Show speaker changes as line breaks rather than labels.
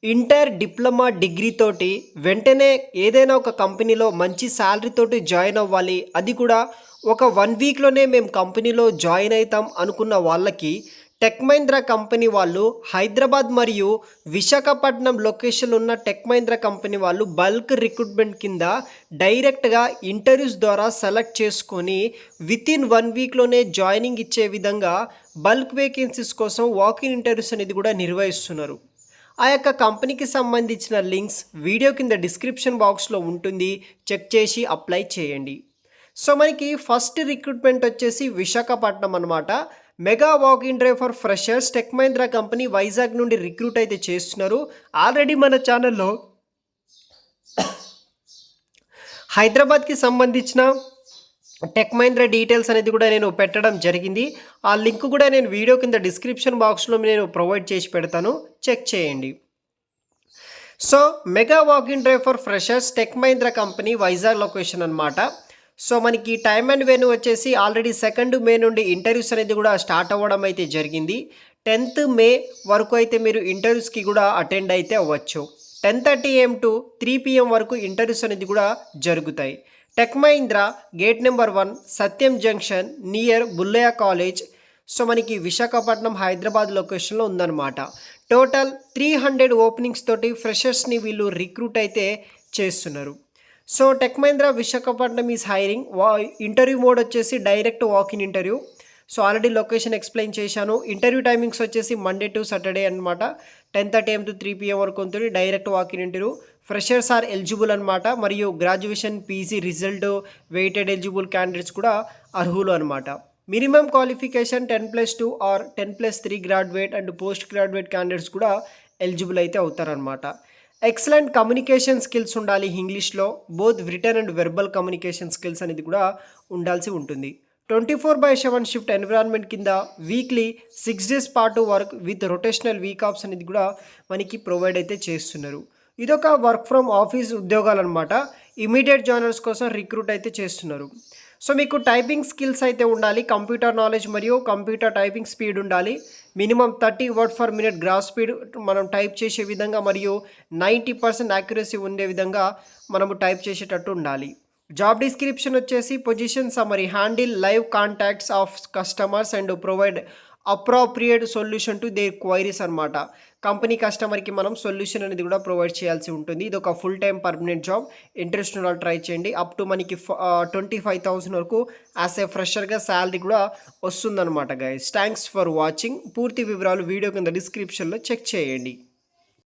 Inter, diploma, degree తోటి వెంటనే ఏదైనా ఒక కంపెనీలో మంచి సాలరీ తోటి జాయిన్ అవ్వాలి. అది కూడా ఒక 1 వీక్‌లోనే మేము కంపెనీలో జాయిన్ అయితాం అనుకున్న వాళ్ళకి టెక్ మహీంద్రా కంపెనీ వాళ్ళు హైదరాబాద్ మరియు విశాఖపట్నం లొకేషన్‌లో ఉన్న టెక్ మహీంద్రా కంపెనీ వాళ్ళు బల్క్ రిక్రూట్‌మెంట్ కింద డైరెక్ట్‌గా ఇంటర్వ్యూస్ ద్వారా సెలెక్ట్ చేసుకొని వితిన్ 1 వీక్‌లోనే జాయినింగ్ ఇచ్చే విధంగా బల్క్ వేకెన్సీస్ కోసం వాక్-ఇన్ ఇంటర్వ్యూస్ అనేది కూడా నిర్వహిస్తున్నారు. ఆ యొక్క కంపెనీకి సంబంధించిన లింక్స్ వీడియో కింద డిస్క్రిప్షన్ బాక్స్లో ఉంటుంది. చెక్ చేసి అప్లై చేయండి. సో మనకి ఫస్ట్ రిక్రూట్మెంట్ వచ్చేసి విశాఖపట్నం అనమాట. Mega walk in drive for freshers tech Mahindra company Vizag నుండి రిక్రూట్ అయితే చేస్తున్నారు. ఆల్రెడీ మన ఛానల్లో హైదరాబాద్కి సంబంధించిన టెక్ మహీంద్రా డీటెయిల్స్ అనేది కూడా నేను పెట్టడం జరిగింది. ఆ లింక్ కూడా నేను వీడియో కింద డిస్క్రిప్షన్ బాక్స్లో నేను ప్రొవైడ్ చేసి పెడతాను. చెక్ చేయండి. So mega walk in drive for freshers tech Mahindra company Vizag location అనమాట. సో మనకి టైమ్ అండ్ వెన్యూ వచ్చేసి ఆల్రెడీ 2 మే నుండి ఇంటర్వ్యూస్ అనేది కూడా స్టార్ట్ అవ్వడం అయితే జరిగింది. 10th మే వరకు అయితే మీరు ఇంటర్వ్యూస్కి కూడా అటెండ్ అయితే అవ్వచ్చు. 10:30 AM to 3 PM వరకు ఇంటర్వ్యూస్ అనేది కూడా జరుగుతాయి. Tech Mahindra gate number 1 Satyam junction near Bullayya college. So మనకి విశాఖపట్నం హైదరాబాద్ లొకేషన్లో ఉందన్నమాట. టోటల్ 300 ఓపెనింగ్స్ తోటి ఫ్రెషర్స్ని వీళ్ళు రిక్రూట్ అయితే చేస్తున్నారు. So tech Mahindra Visakhapatnam is hiring. Interview mode వచ్చేసి direct walk-in interview. So already location explain చేశాను. ఇంటర్వ్యూ టైమింగ్స్ వచ్చేసి మండే టు సాటర్డే అనమాట. 10:30 AM to 3 PM వరకు ఉంటుంది. Direct walk-in interview. Freshers are eligible అనమాట. మరియు graduation, PG result, waited eligible candidates కూడా అర్హులు అనమాట. Minimum qualification 10+2 or 10+3 graduate and post graduate candidates కూడా ఎలిజిబుల్ అయితే అవుతారనమాట. ఎక్సలెంట్ కమ్యూనికేషన్ స్కిల్స్ ఉండాలి ఇంగ్లీష్లో. Both return and verbal communication skills అనేది కూడా ఉండాల్సి ఉంటుంది. 24/7 షిఫ్ట్ ఎన్విరాన్మెంట్ కింద వీక్లీ 6 days పాటు work with rotational week offs అనేది కూడా మనకి ప్రొవైడ్ అయితే చేస్తున్నారు. ఇదొక వర్క్ ఫ్రమ్ ఆఫీస్ ఉద్యోగాలు అనమాట. ఇమీడియట్ జాయినర్స్ కోసం రిక్రూట్ అయితే చేస్తున్నారు. సో మీకు టైపింగ్ స్కిల్స్ అయితే ఉండాలి. కంప్యూటర్ నాలెడ్జ్ మరియు కంప్యూటర్ టైపింగ్ స్పీడ్ ఉండాలి. మినిమం 30 వర్డ్/మినిట్ గ్రాస్ స్పీడ్ మనం టైప్ చేసే విధంగా మరియు 90% యాక్యురసీ ఉండే విధంగా మనము టైప్ చేసేటట్టు ఉండాలి. జాబ్ డిస్క్రిప్షన్ వచ్చేసి position summary handle live contacts of customers and provide appropriate solution to their queries అనమాట. కంపెనీ కస్టమర్కి మనం సొల్యూషన్ అనేది కూడా ప్రొవైడ్ చేయాల్సి ఉంటుంది. ఇది ఒక full time permanent job. Interest ఉన్న వాళ్ళు ట్రై చేయండి. అప్ టు మనకి 25,000 వరకు యాజ్ ఏ ఫ్రెషర్గా శాలరీ కూడా వస్తుందన్నమాట గైస్. Thanks for watching. పూర్తి వివరాలు వీడియో కింద డిస్క్రిప్షన్లో చెక్ చేయండి.